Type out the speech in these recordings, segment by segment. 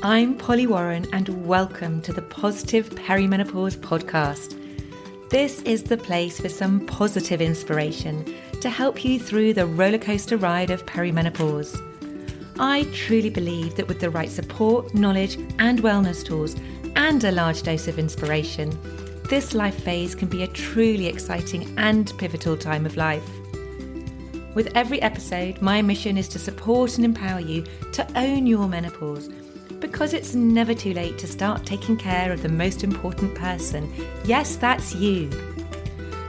I'm Polly Warren and welcome to the Positive Perimenopause podcast. This is the place for some positive inspiration to help you through the rollercoaster ride of perimenopause. I truly believe that with the right support, knowledge and wellness tools and a large dose of inspiration, this life phase can be a truly exciting and pivotal time of life. With every episode, my mission is to support and empower you to own your menopause, because it's never too late to start taking care of the most important person. Yes, that's you.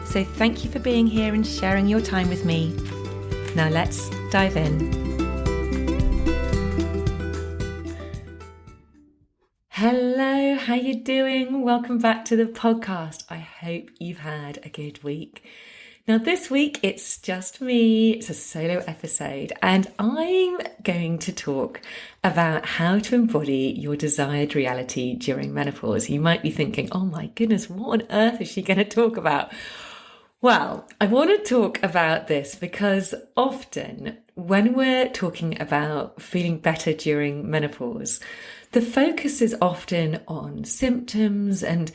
So thank you for being here and sharing your time with me. Now let's dive in. Hello, how you doing? Welcome back to the podcast. I hope you've had a good week. Now this week it's just me, it's a solo episode, and I'm going to talk about how to embody your desired reality during menopause. You might be thinking, oh my goodness, what on earth is she going to talk about? Well, I want to talk about this because often when we're talking about feeling better during menopause, the focus is often on symptoms and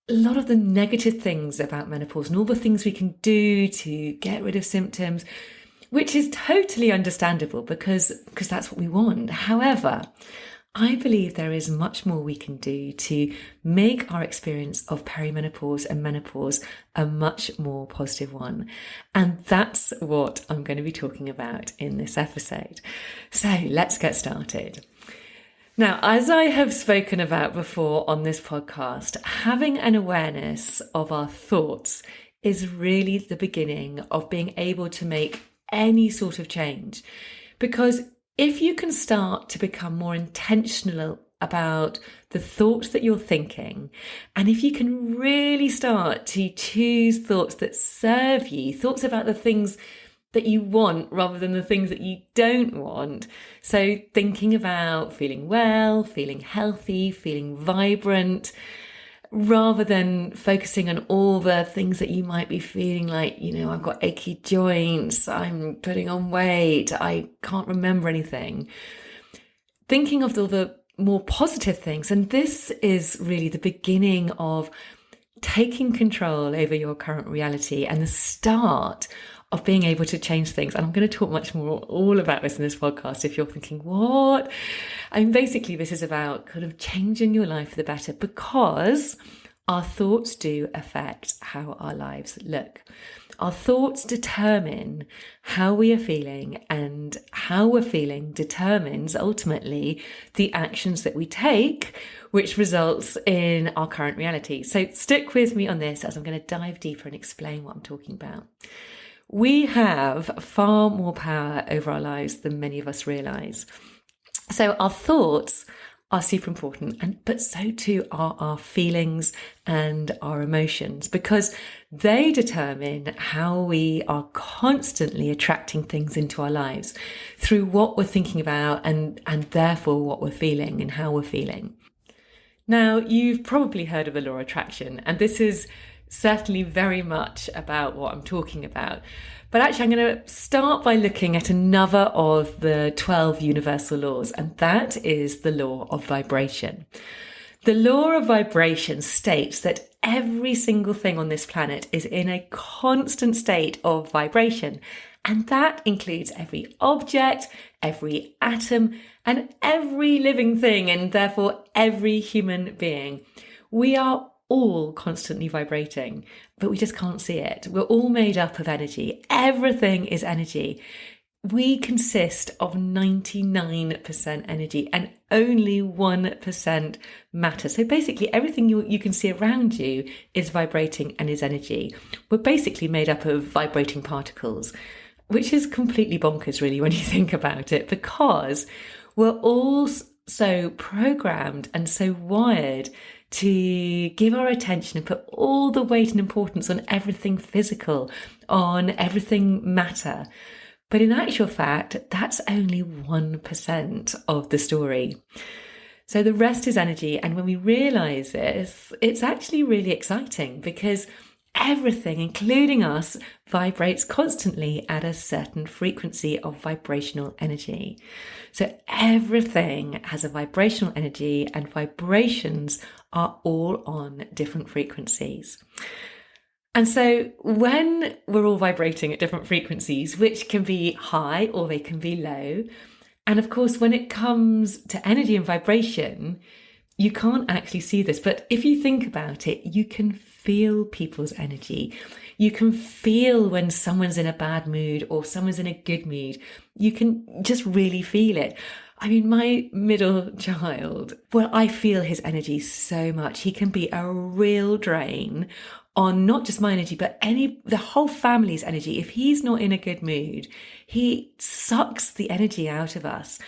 a lot of the negative things about menopause and all the things we can do to get rid of symptoms, which is totally understandable because that's what we want. However, I believe there is much more we can do to make our experience of perimenopause and menopause a much more positive one. And that's what I'm going to be talking about in this episode. So let's get started. Now, as I have spoken about before on this podcast, having an awareness of our thoughts is really the beginning of being able to make any sort of change. Because if you can start to become more intentional about the thoughts that you're thinking, and if you can really start to choose thoughts that serve you, thoughts about the things that you want rather than the things that you don't want. So thinking about feeling well, feeling healthy, feeling vibrant, rather than focusing on all the things that you might be feeling like, I've got achy joints, I'm putting on weight, I can't remember anything. Thinking of all the more positive things. And this is really the beginning of taking control over your current reality and the start of being able to change things. And I'm going to talk much more all about this in this podcast if you're thinking, what? Basically this is about kind of changing your life for the better, because our thoughts do affect how our lives look. Our thoughts determine how we are feeling, and how we're feeling determines ultimately the actions that we take, which results in our current reality. So stick with me on this as I'm going to dive deeper and explain what I'm talking about. We have far more power over our lives than many of us realise. So our thoughts are super important, but so too are our feelings and our emotions, because they determine how we are constantly attracting things into our lives through what we're thinking about and therefore what we're feeling and how we're feeling. Now, you've probably heard of the law of attraction, and this is certainly very much about what I'm talking about. But actually, I'm going to start by looking at another of the 12 universal laws, and that is the law of vibration. The law of vibration states that every single thing on this planet is in a constant state of vibration, and that includes every object, every atom, and every living thing, and therefore every human being. We are all constantly vibrating, but we just can't see it. We're all made up of energy. Everything is energy. We consist of 99% energy and only 1% matter. So basically everything you can see around you is vibrating and is energy. We're basically made up of vibrating particles, which is completely bonkers really when you think about it, because we're all so programmed and so wired to give our attention and put all the weight and importance on everything physical, on everything matter. But in actual fact, that's only 1% of the story. So the rest is energy. And when we realize this, it's actually really exciting, because everything, including us, vibrates constantly at a certain frequency of vibrational energy. So everything has a vibrational energy, and vibrations are all on different frequencies. And so when we're all vibrating at different frequencies, which can be high or they can be low, and of course, when it comes to energy and vibration, you can't actually see this, but if you think about it, you can feel people's energy. You can feel when someone's in a bad mood or someone's in a good mood. You can just really feel it. I mean, my middle child, well, I feel his energy so much. He can be a real drain on not just my energy, but the whole family's energy. If he's not in a good mood, he sucks the energy out of us.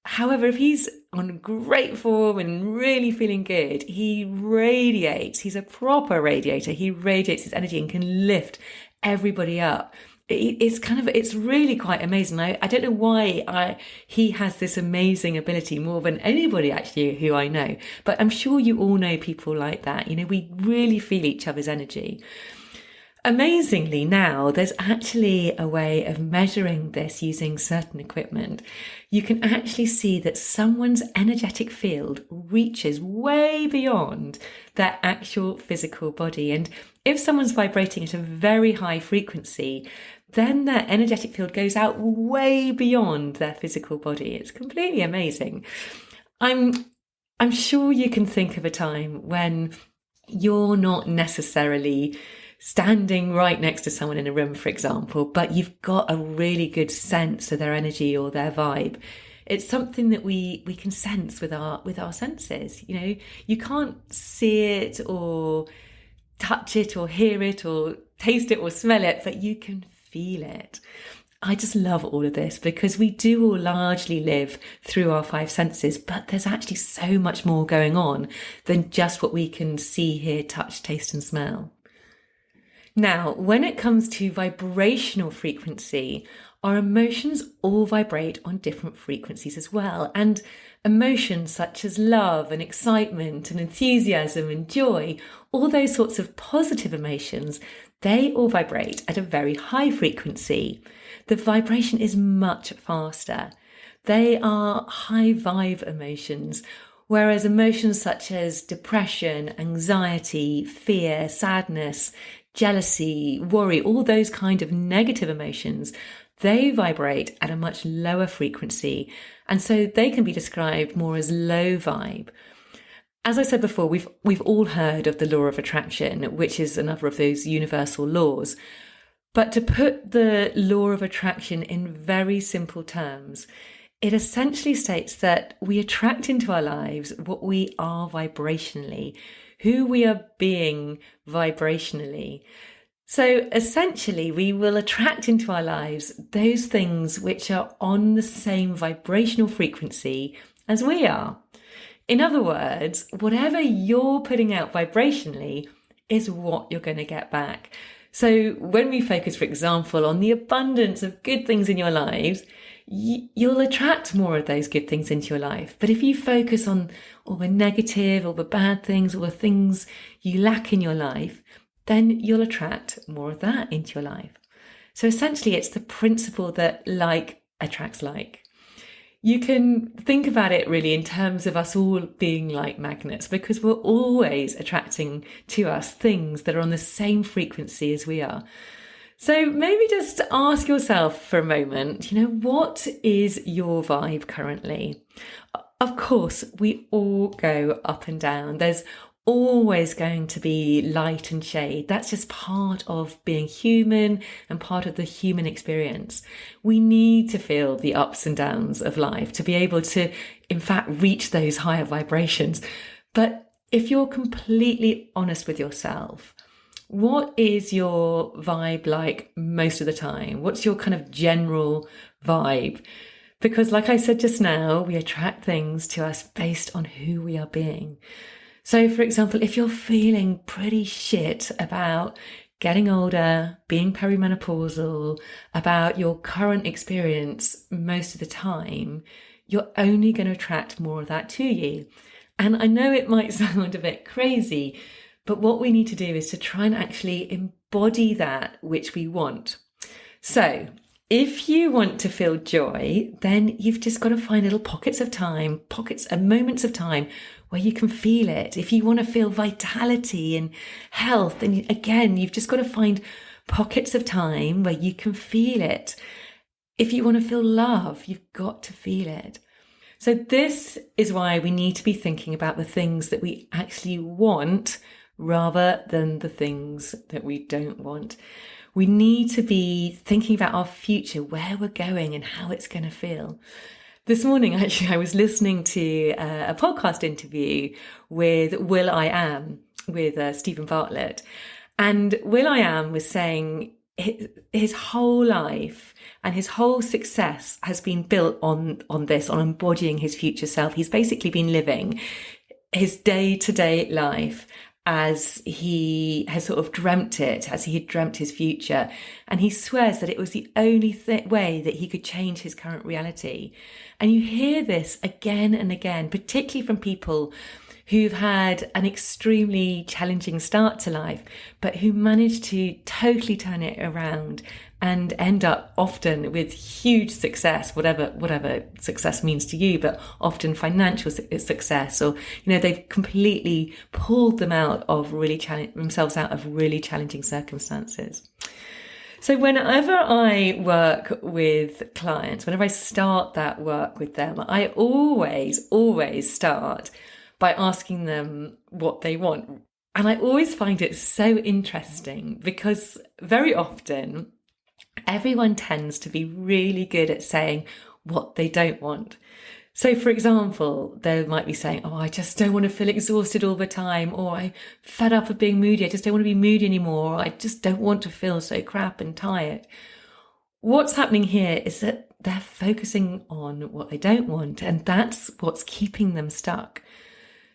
However, if he's on great form and really feeling good, he radiates. He's a proper radiator. He radiates his energy and can lift everybody up. It's really quite amazing. I don't know why he has this amazing ability more than anybody actually who I know, but I'm sure you all know people like that. You know, we really feel each other's energy. Amazingly, now there's actually a way of measuring this using certain equipment. You can actually see that someone's energetic field reaches way beyond their actual physical body. And if someone's vibrating at a very high frequency, then their energetic field goes out way beyond their physical body. It's completely amazing. I'm sure you can think of a time when you're not necessarily standing right next to someone in a room, for example, but you've got a really good sense of their energy or their vibe. It's something that we can sense with our senses. You know, you can't see it or touch it or hear it or taste it or smell it, but you can feel it. I just love all of this because we do all largely live through our five senses, but there's actually so much more going on than just what we can see, hear, touch, taste, and smell. Now, when it comes to vibrational frequency, our emotions all vibrate on different frequencies as well. And emotions such as love and excitement and enthusiasm and joy, all those sorts of positive emotions, they all vibrate at a very high frequency. The vibration is much faster. They are high vibe emotions, whereas emotions such as depression, anxiety, fear, sadness, jealousy, worry, all those kind of negative emotions, they vibrate at a much lower frequency. And so they can be described more as low vibe. As I said before, we've all heard of the law of attraction, which is another of those universal laws. But to put the law of attraction in very simple terms, it essentially states that we attract into our lives what we are vibrationally, who we are being vibrationally. So essentially, we will attract into our lives those things which are on the same vibrational frequency as we are. In other words, whatever you're putting out vibrationally is what you're going to get back. So when we focus, for example, on the abundance of good things in your lives, you'll attract more of those good things into your life. But if you focus on all the negative, all the bad things, all the things you lack in your life, then you'll attract more of that into your life. So essentially, it's the principle that like attracts like. You can think about it really in terms of us all being like magnets, because we're always attracting to us things that are on the same frequency as we are. So maybe just ask yourself for a moment, what is your vibe currently? Of course, we all go up and down. There's always going to be light and shade. That's just part of being human and part of the human experience. We need to feel the ups and downs of life to be able to, in fact, reach those higher vibrations. But if you're completely honest with yourself, what is your vibe like most of the time? What's your kind of general vibe? Because like I said just now, we attract things to us based on who we are being. So, for example, if you're feeling pretty shit about getting older, being perimenopausal, about your current experience most of the time, you're only going to attract more of that to you. And I know it might sound a bit crazy, But what we need to do is to try and actually embody that which we want. So if you want to feel joy, then you've just got to find little pockets of time, pockets and moments of time where you can feel it. If you want to feel vitality and health, then again, you've just got to find pockets of time where you can feel it. If you want to feel love, you've got to feel it. So this is why we need to be thinking about the things that we actually want rather than the things that we don't want. We need to be thinking about our future, where we're going and how it's going to feel. This morning, actually, I was listening to a podcast interview with will.i.am, with Stephen Bartlett. And will.i.am was saying his whole life and his whole success has been built on this, on embodying his future self. He's basically been living his day-to-day life as he has sort of dreamt it, as he had dreamt his future. And he swears that it was the only way that he could change his current reality. And you hear this again and again, particularly from people who've had an extremely challenging start to life, but who managed to totally turn it around and end up often with huge success, whatever success means to you, but often financial success, or, they've completely pulled themselves out of really challenging circumstances. So whenever I work with clients, whenever I start that work with them, I always start by asking them what they want. And I always find it so interesting because very often everyone tends to be really good at saying what they don't want. So for example, they might be saying, I just don't want to feel exhausted all the time, or I'm fed up of being moody. I just don't want to be moody anymore. Or I just don't want to feel so crap and tired. What's happening here is that they're focusing on what they don't want, and that's what's keeping them stuck.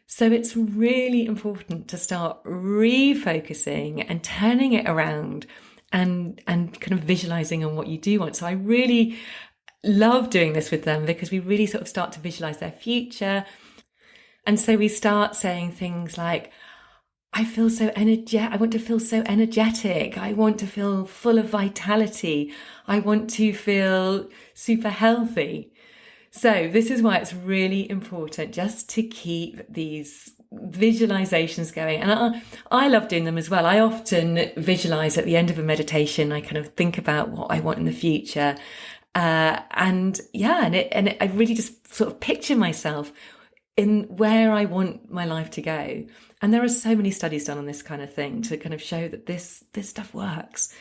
So it's really important to start refocusing and turning it around and kind of visualizing on what you do want. So I really love doing this with them because we really sort of start to visualize their future. And so we start saying things like, I want to feel so energetic. I want to feel full of vitality. I want to feel super healthy. So this is why it's really important just to keep these visualizations going. And I love doing them as well. I often visualize at the end of a meditation. I kind of think about what I want in the future. I really just sort of picture myself in where I want my life to go. And there are so many studies done on this kind of thing to kind of show that this stuff works.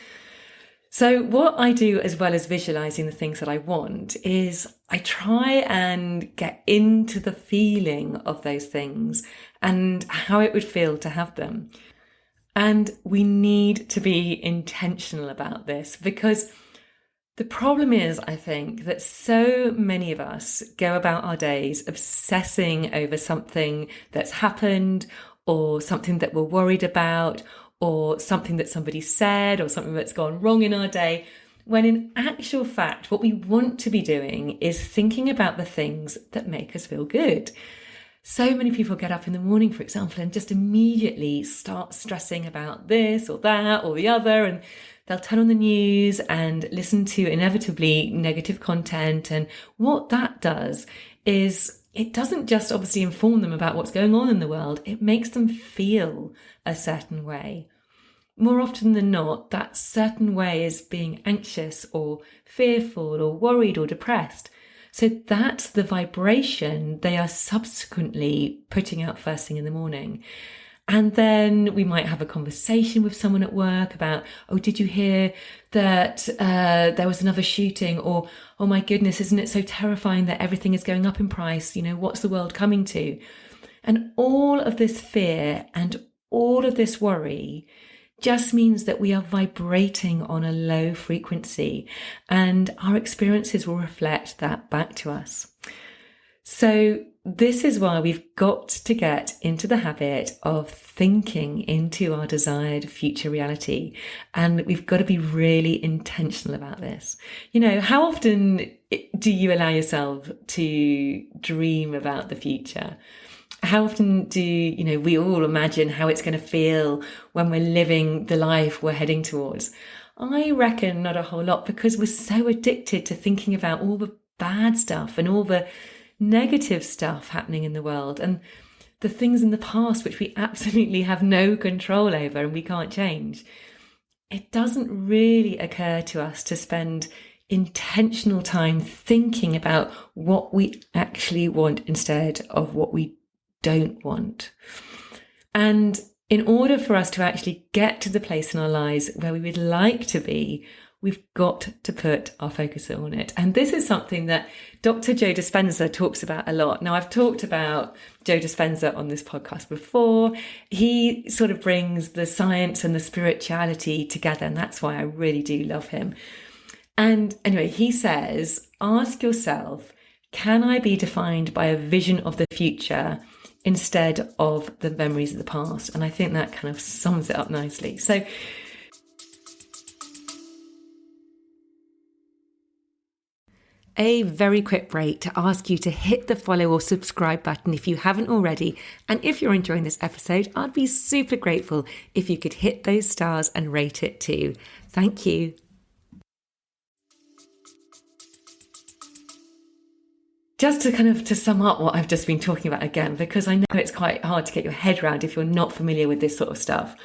So what I do, as well as visualizing the things that I want, is I try and get into the feeling of those things and how it would feel to have them. And we need to be intentional about this, because the problem is, I think, that so many of us go about our days obsessing over something that's happened, or something that we're worried about, or something that somebody said, or something that's gone wrong in our day, when in actual fact, what we want to be doing is thinking about the things that make us feel good. So many people get up in the morning, for example, and just immediately start stressing about this or that or the other, and they'll turn on the news and listen to inevitably negative content. And what that does is it doesn't just obviously inform them about what's going on in the world, it makes them feel a certain way. More often than not, that certain way is being anxious or fearful or worried or depressed. So that's the vibration they are subsequently putting out first thing in the morning. And then we might have a conversation with someone at work about, did you hear that there was another shooting? Or, oh my goodness, isn't it so terrifying that everything is going up in price? What's the world coming to? And all of this fear and all of this worry just means that we are vibrating on a low frequency, and our experiences will reflect that back to us. So this is why we've got to get into the habit of thinking into our desired future reality. And we've got to be really intentional about this. How often do you allow yourself to dream about the future? how often do, we all imagine how it's going to feel when we're living the life we're heading towards? I reckon not a whole lot, because we're so addicted to thinking about all the bad stuff and all the negative stuff happening in the world and the things in the past which we absolutely have no control over and we can't change. It doesn't really occur to us to spend intentional time thinking about what we actually want instead of what we don't want. And in order for us to actually get to the place in our lives where we would like to be, we've got to put our focus on it. And this is something that Dr. Joe Dispenza talks about a lot. Now, I've talked about Joe Dispenza on this podcast before. He sort of brings the science and the spirituality together, and that's why I really do love him. And anyway, he says, ask yourself, can I be defined by a vision of the future instead of the memories of the past? And I think that kind of sums it up nicely. So a very quick break to ask you to hit the follow or subscribe button if you haven't already. And if you're enjoying this episode, I'd be super grateful if you could hit those stars and rate it too. Thank you. Just to sum up what I've just been talking about again, because I know it's quite hard to get your head around if you're not familiar with this sort of stuff.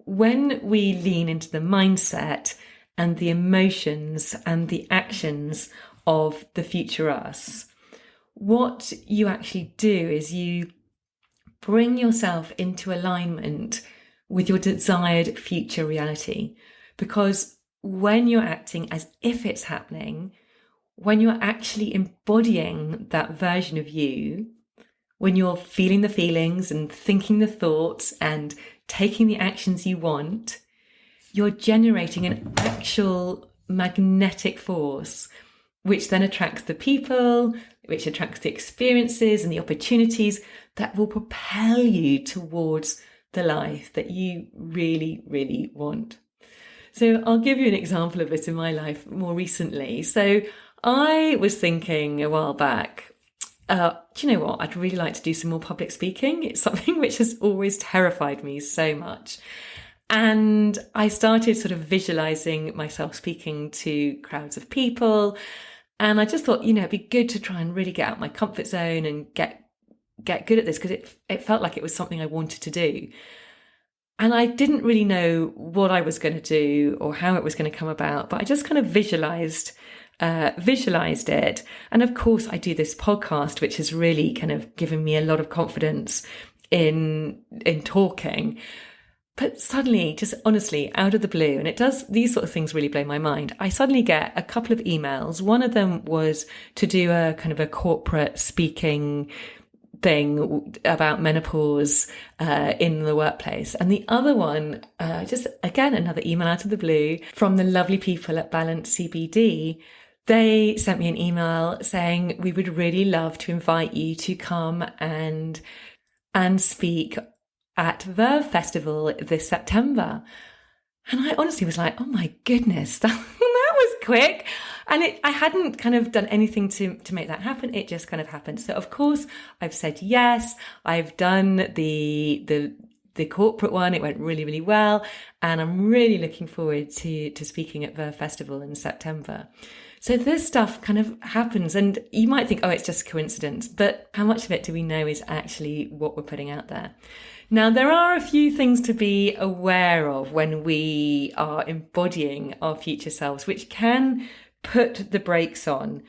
When we lean into the mindset and the emotions and the actions of the future us, what you actually do is you bring yourself into alignment with your desired future reality. Because when you're acting as if it's happening, when you're actually embodying that version of you, when you're feeling the feelings and thinking the thoughts and taking the actions you want, you're generating an actual magnetic force, which then attracts the people, which attracts the experiences and the opportunities that will propel you towards the life that you really, really want. So I'll give you an example of this in my life more recently. So I was thinking a while back, do you know what? I'd really like to do some more public speaking. It's something which has always terrified me so much. And I started sort of visualizing myself speaking to crowds of people. And I just thought, it'd be good to try and really get out my comfort zone and get good at this, because it felt like it was something I wanted to do. And I didn't really know what I was going to do or how it was going to come about, but I just kind of visualized it. And of course, I do this podcast, which has really kind of given me a lot of confidence in talking. But suddenly, just honestly, out of the blue, and these sort of things really blow my mind, I suddenly get a couple of emails. One of them was to do a kind of a corporate speaking thing about menopause in the workplace. And the other one, just again, another email out of the blue from the lovely people at Balance CBD. They sent me an email saying, we would really love to invite you to come and speak at Verve Festival this September. And I honestly was like, oh my goodness, that was quick. And I hadn't kind of done anything to make that happen. It just kind of happened. So of course I've said yes. I've done the corporate one. It went really, really well. And I'm really looking forward to speaking at Verve Festival in September. So this stuff kind of happens, and you might think, oh, it's just coincidence, but how much of it do we know is actually what we're putting out there? Now, there are a few things to be aware of when we are embodying our future selves, which can put the brakes on.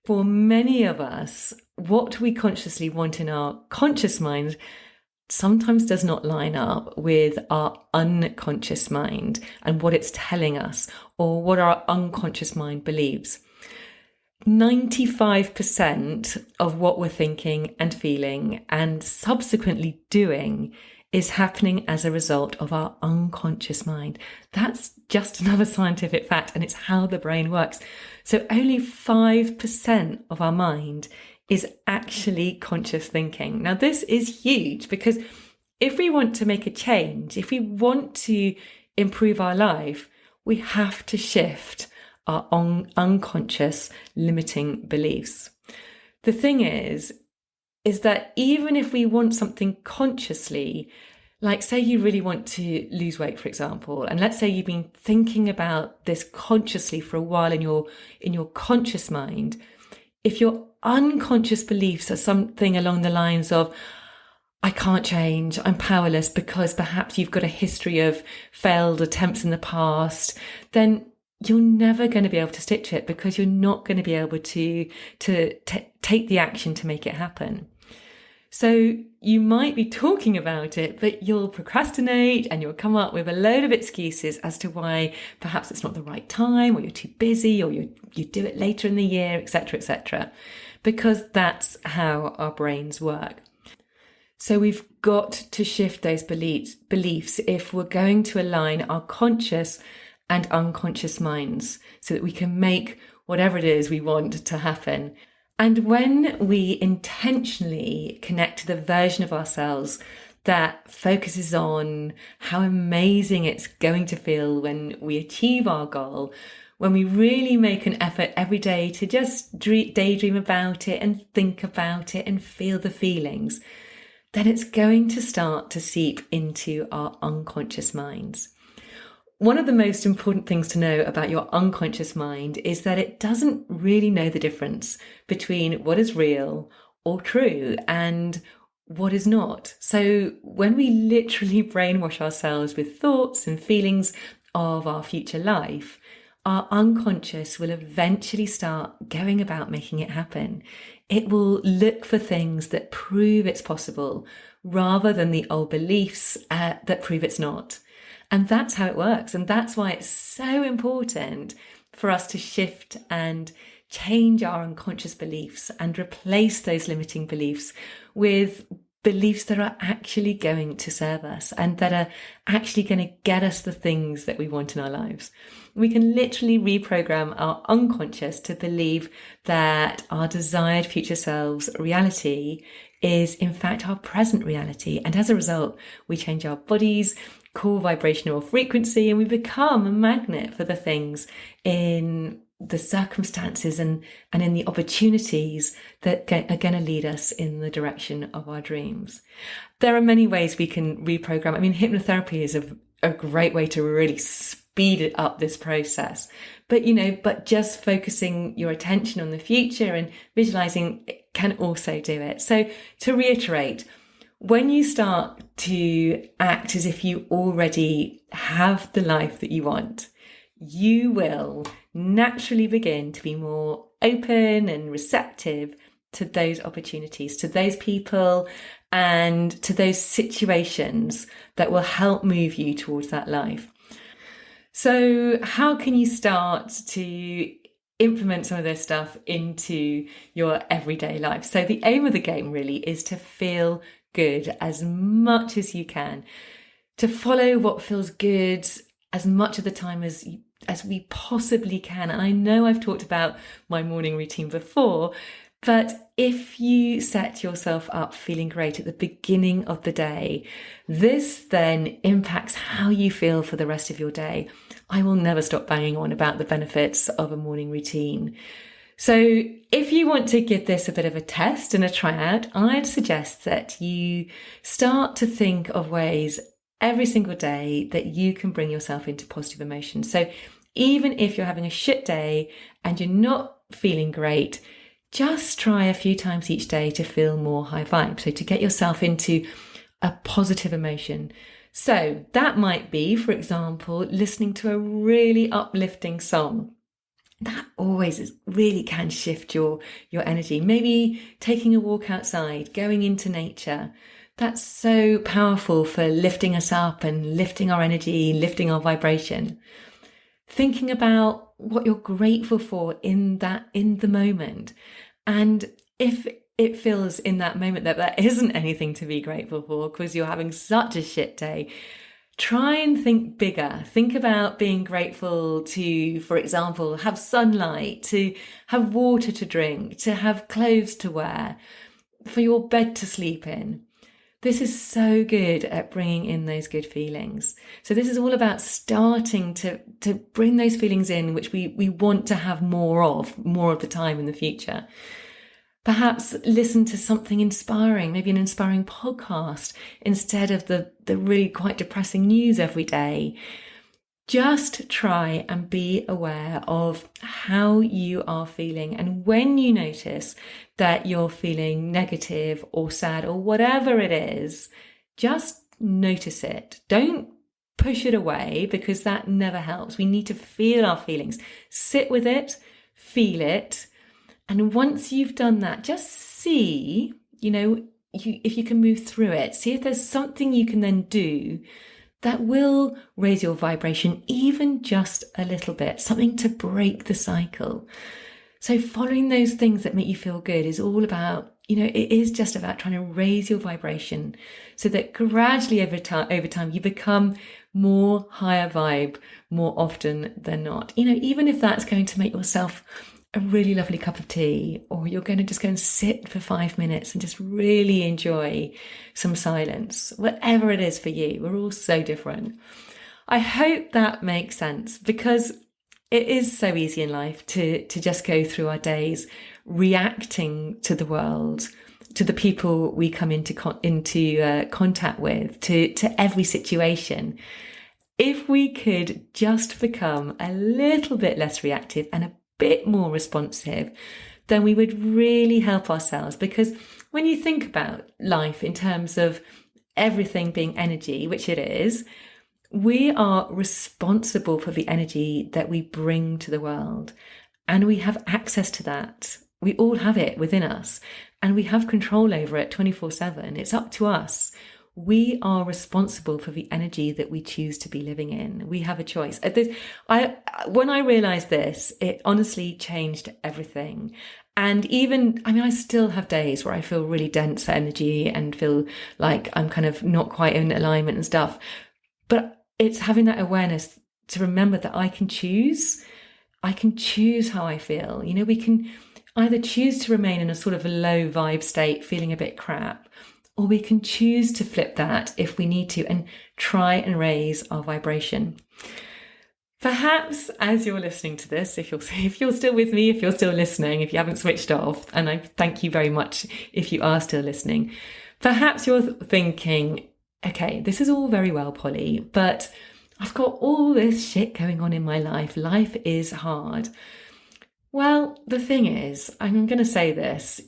For many of us, what we consciously want in our conscious mind sometimes does not line up with our unconscious mind and what it's telling us, or what our unconscious mind believes. 95% of what we're thinking and feeling and subsequently doing is happening as a result of our unconscious mind. That's just another scientific fact, and it's how the brain works. So only 5% of our mind is actually conscious thinking. Now, this is huge, because if we want to make a change, if we want to improve our life, we have to shift our unconscious limiting beliefs. The thing is, is that even if we want something consciously, like say you really want to lose weight, for example, and let's say you've been thinking about this consciously for a while in your conscious mind, if your unconscious beliefs are something along the lines of, I can't change, I'm powerless, because perhaps you've got a history of failed attempts in the past, then you're never going to be able to stick to it, because you're not going to be able to take the action to make it happen. So you might be talking about it, but you'll procrastinate and you'll come up with a load of excuses as to why perhaps it's not the right time, or you're too busy, or you do it later in the year, etc., because that's how our brains work. So we've got to shift those beliefs if we're going to align our conscious and unconscious minds so that we can make whatever it is we want to happen. And when we intentionally connect to the version of ourselves that focuses on how amazing it's going to feel when we achieve our goal, when we really make an effort every day to just daydream about it and think about it and feel the feelings, then it's going to start to seep into our unconscious minds. One of the most important things to know about your unconscious mind is that it doesn't really know the difference between what is real or true and what is not. So when we literally brainwash ourselves with thoughts and feelings of our future life, our unconscious will eventually start going about making it happen. It will look for things that prove it's possible rather than the old beliefs that prove it's not. And that's how it works. And that's why it's so important for us to shift and change our unconscious beliefs and replace those limiting beliefs with beliefs that are actually going to serve us and that are actually going to get us the things that we want in our lives. We can literally reprogram our unconscious to believe that our desired future selves reality is in fact our present reality. And as a result, we change our body's core vibrational frequency and we become a magnet for the things in the circumstances and in the opportunities that are going to lead us in the direction of our dreams. There are many ways we can reprogram. I mean, hypnotherapy is a great way to really speed it up this process. But just focusing your attention on the future and visualizing can also do it. So to reiterate, when you start to act as if you already have the life that you want, you will naturally begin to be more open and receptive to those opportunities, to those people, and to those situations that will help move you towards that life. So how can you start to implement some of this stuff into your everyday life? So the aim of the game really is to feel good as much as you can, to follow what feels good as much of the time as we possibly can. And I know I've talked about my morning routine before, but if you set yourself up feeling great at the beginning of the day, this then impacts how you feel for the rest of your day. I will never stop banging on about the benefits of a morning routine. So if you want to give this a bit of a test and a try out, I'd suggest that you start to think of ways every single day that you can bring yourself into positive emotions. So even if you're having a shit day and you're not feeling great, just try a few times each day to feel more high vibe. So to get yourself into a positive emotion. So that might be, for example, listening to a really uplifting song. That always really can shift your energy. Maybe taking a walk outside, going into nature. That's so powerful for lifting us up and lifting our energy, lifting our vibration. Thinking about what you're grateful for in the moment. And if it feels in that moment that there isn't anything to be grateful for because you're having such a shit day, try and think bigger. Think about being grateful to, for example, have sunlight, to have water to drink, to have clothes to wear, for your bed to sleep in. This is so good at bringing in those good feelings. So this is all about starting to bring those feelings in, which we want to have more of the time in the future. Perhaps listen to something inspiring, maybe an inspiring podcast instead of the really quite depressing news every day. Just try and be aware of how you are feeling. And when you notice that you're feeling negative or sad or whatever it is, just notice it. Don't push it away, because that never helps. We need to feel our feelings. Sit with it, feel it. And once you've done that, just see, if you can move through it. See if there's something you can then do that will raise your vibration even just a little bit, something to break the cycle. So following those things that make you feel good is all about, it is just about trying to raise your vibration so that gradually over time you become more higher vibe more often than not. Even if that's going to make yourself a really lovely cup of tea, or you're going to just go and sit for 5 minutes and just really enjoy some silence, whatever it is for you. We're all so different. I hope that makes sense, because it is so easy in life to just go through our days reacting to the world, to the people we come into contact with, to every situation. If we could just become a little bit less reactive and a bit more responsive, then we would really help ourselves. Because when you think about life in terms of everything being energy, which it is, we are responsible for the energy that we bring to the world, and we have access to that. We all have it within us, and we have control over it 24/7. It's up to us. We are responsible for the energy that we choose to be living in. We have a choice. When I realized this, it honestly changed everything. And I still have days where I feel really dense energy and feel like I'm kind of not quite in alignment and stuff. But it's having that awareness to remember that I can choose. I can choose how I feel. We can either choose to remain in a sort of a low vibe state, feeling a bit crap, or we can choose to flip that if we need to and try and raise our vibration. Perhaps as you're listening to this, if you're still with me, if you're still listening, if you haven't switched off, and I thank you very much if you are still listening, perhaps you're thinking, okay, this is all very well, Polly, but I've got all this shit going on in my life. Life is hard. Well, the thing is, I'm going to say this,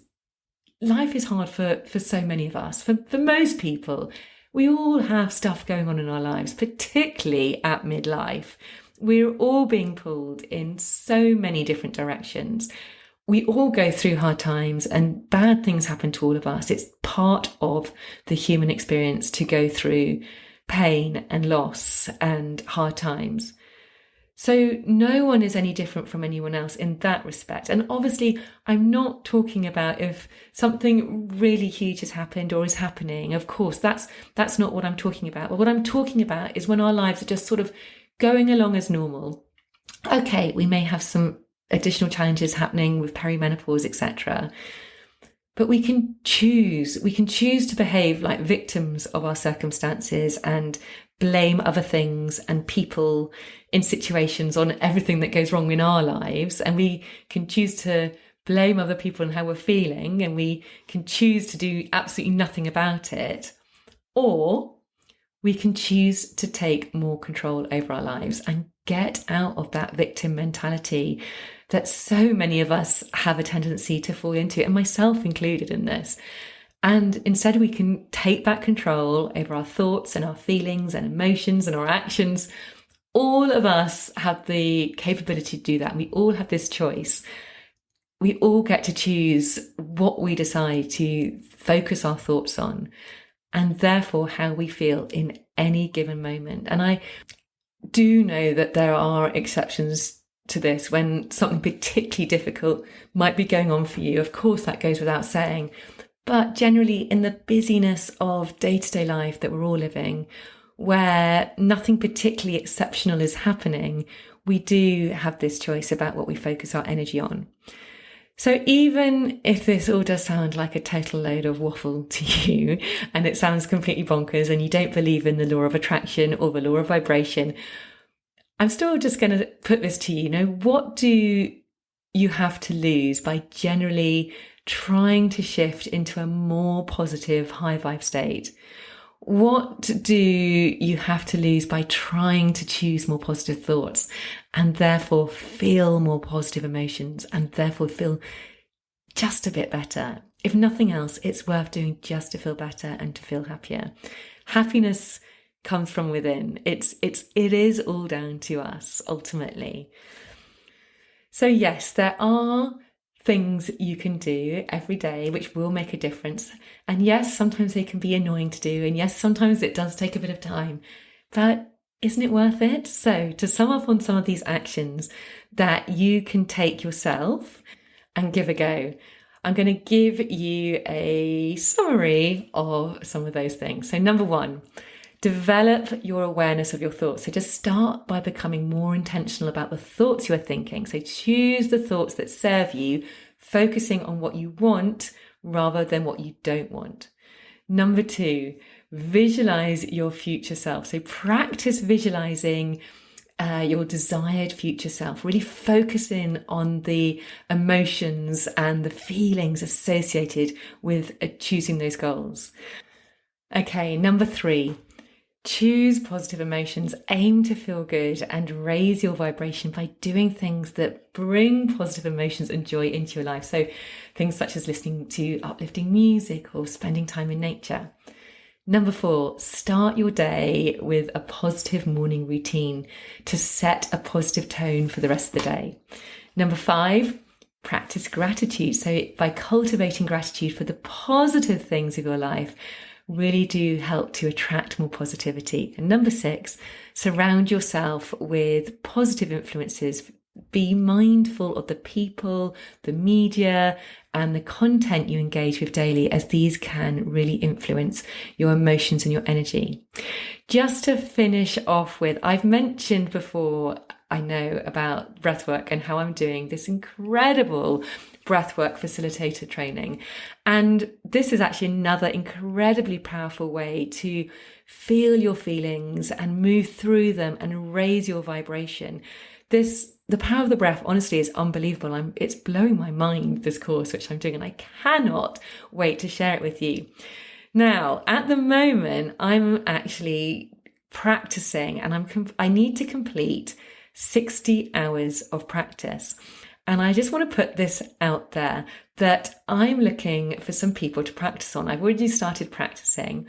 life is hard for so many of us. For most people, we all have stuff going on in our lives, particularly at midlife. We're all being pulled in so many different directions. We all go through hard times, and bad things happen to all of us. It's part of the human experience to go through pain and loss and hard times. So no one is any different from anyone else in that respect. And obviously, I'm not talking about if something really huge has happened or is happening. Of course, that's not what I'm talking about. But what I'm talking about is when our lives are just sort of going along as normal. Okay, we may have some additional challenges happening with perimenopause, etc. But we can choose to behave like victims of our circumstances and blame other things and people in situations on everything that goes wrong in our lives. And we can choose to blame other people and how we're feeling, and we can choose to do absolutely nothing about it. Or we can choose to take more control over our lives and get out of that victim mentality that so many of us have a tendency to fall into, and myself included in this. And instead we can take back control over our thoughts and our feelings and emotions and our actions. All of us have the capability to do that. We all have this choice. We all get to choose what we decide to focus our thoughts on, and therefore how we feel in any given moment. And I do know that there are exceptions to this when something particularly difficult might be going on for you. Of course, that goes without saying. But generally, in the busyness of day-to-day life that we're all living, where nothing particularly exceptional is happening, we do have this choice about what we focus our energy on. So even if this all does sound like a total load of waffle to you, and it sounds completely bonkers, and you don't believe in the law of attraction or the law of vibration, I'm still just going to put this to you. What do you have to lose by generally trying to shift into a more positive, high vibe state? What do you have to lose by trying to choose more positive thoughts and therefore feel more positive emotions and therefore feel just a bit better? If nothing else, it's worth doing just to feel better and to feel happier. Happiness comes from within. It is all down to us ultimately. So yes, there are things you can do every day which will make a difference. And yes, sometimes they can be annoying to do. And yes, sometimes it does take a bit of time. But isn't it worth it? So to sum up on some of these actions that you can take yourself and give a go, I'm going to give you a summary of some of those things. So number one, develop your awareness of your thoughts. So just start by becoming more intentional about the thoughts you are thinking. So choose the thoughts that serve you, focusing on what you want rather than what you don't want. Number two, visualize your future self. So practice visualizing your desired future self, really focusing on the emotions and the feelings associated with choosing those goals. Okay, number three, choose positive emotions, aim to feel good and raise your vibration by doing things that bring positive emotions and joy into your life. So things such as listening to uplifting music or spending time in nature. Number four, start your day with a positive morning routine to set a positive tone for the rest of the day. Number five, practice gratitude. So by cultivating gratitude for the positive things of your life, really do help to attract more positivity. And number six, surround yourself with positive influences. Be mindful of the people, the media, and the content you engage with daily, as these can really influence your emotions and your energy. Just to finish off with, I've mentioned before, I know, about breathwork and how I'm doing this incredible breathwork facilitator training. And this is actually another incredibly powerful way to feel your feelings and move through them and raise your vibration. The power of the breath, honestly, is unbelievable. It's blowing my mind, this course, which I'm doing, and I cannot wait to share it with you. Now, at the moment, I'm actually practicing and I need to complete 60 hours of practice. And I just want to put this out there that I'm looking for some people to practice on. I've already started practicing,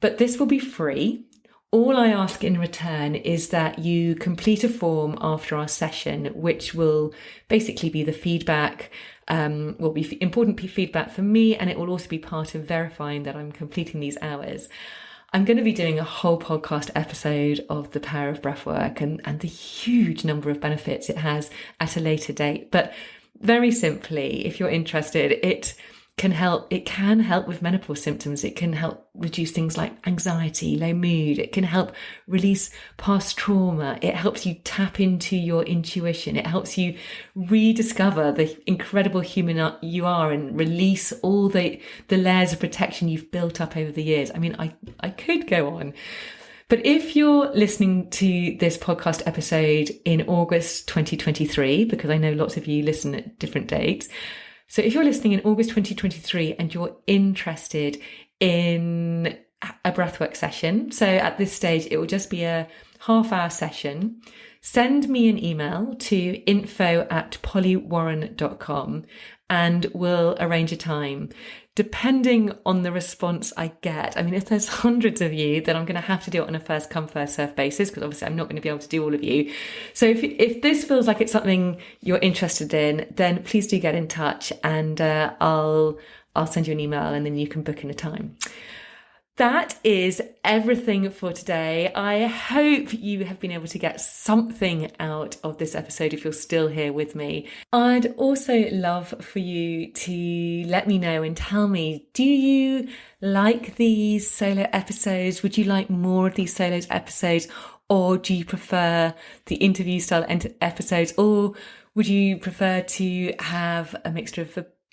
but this will be free. All I ask in return is that you complete a form after our session, which will basically be the feedback, will be important feedback for me, and it will also be part of verifying that I'm completing these hours. I'm going to be doing a whole podcast episode of the power of breathwork and the huge number of benefits it has at a later date. But very simply, if you're interested, it can help with menopause symptoms. It can help reduce things like anxiety, low mood. It can help release past trauma. It helps you tap into your intuition. It helps you rediscover the incredible human you are and release all the layers of protection you've built up over the years. I mean, I could go on. But if you're listening to this podcast episode in August 2023, because I know lots of you listen at different dates, so if you're listening in August 2023 and you're interested in a breathwork session, so at this stage, it will just be a half-hour session, send me an email to info@pollywarren.com and we'll arrange a time. Depending on the response I get, I mean, if there's hundreds of you, then I'm going to have to do it on a first come, first serve basis, because obviously I'm not going to be able to do all of you. So if this feels like it's something you're interested in, then please do get in touch and I'll send you an email and then you can book in a time. That is everything for today. I hope you have been able to get something out of this episode if you're still here with me. I'd also love for you to let me know and tell me, do you like these solo episodes? Would you like more of these solo episodes? Or do you prefer the interview style episodes? Or would you prefer to have a mixture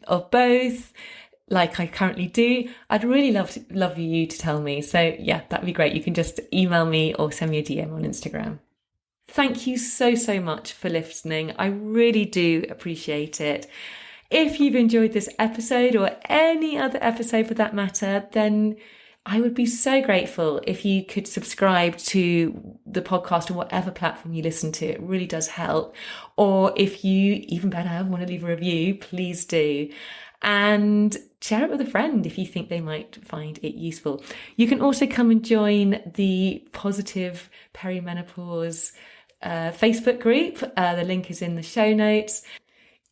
of both, like I currently do? I'd really love you to tell me. So yeah, that'd be great. You can just email me or send me a DM on Instagram. Thank you so much for listening. I really do appreciate it. If you've enjoyed this episode or any other episode for that matter, then I would be so grateful if you could subscribe to the podcast on whatever platform you listen to. It really does help. Or if you, even better, want to leave a review, please do. And share it with a friend if you think they might find it useful. You can also come and join the Positive Perimenopause Facebook group. The link is in the show notes.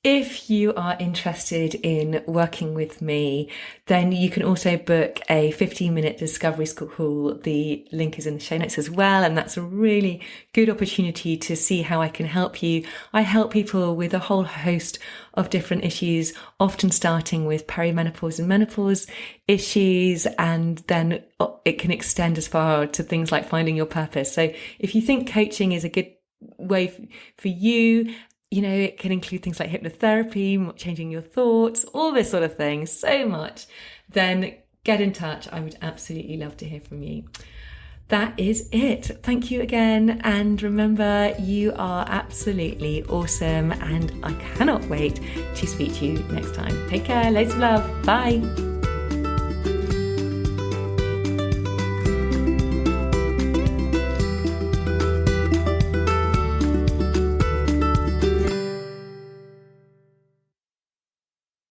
If you are interested in working with me, then you can also book a 15-minute discovery call. The link is in the show notes as well. And that's a really good opportunity to see how I can help you. I help people with a whole host of different issues, often starting with perimenopause and menopause issues. And then it can extend as far to things like finding your purpose. So if you think coaching is a good way for you, it can include things like hypnotherapy, changing your thoughts, all this sort of thing, so much, then get in touch. I would absolutely love to hear from you. That is it. Thank you again. And remember, you are absolutely awesome. And I cannot wait to speak to you next time. Take care. Loads of love. Bye.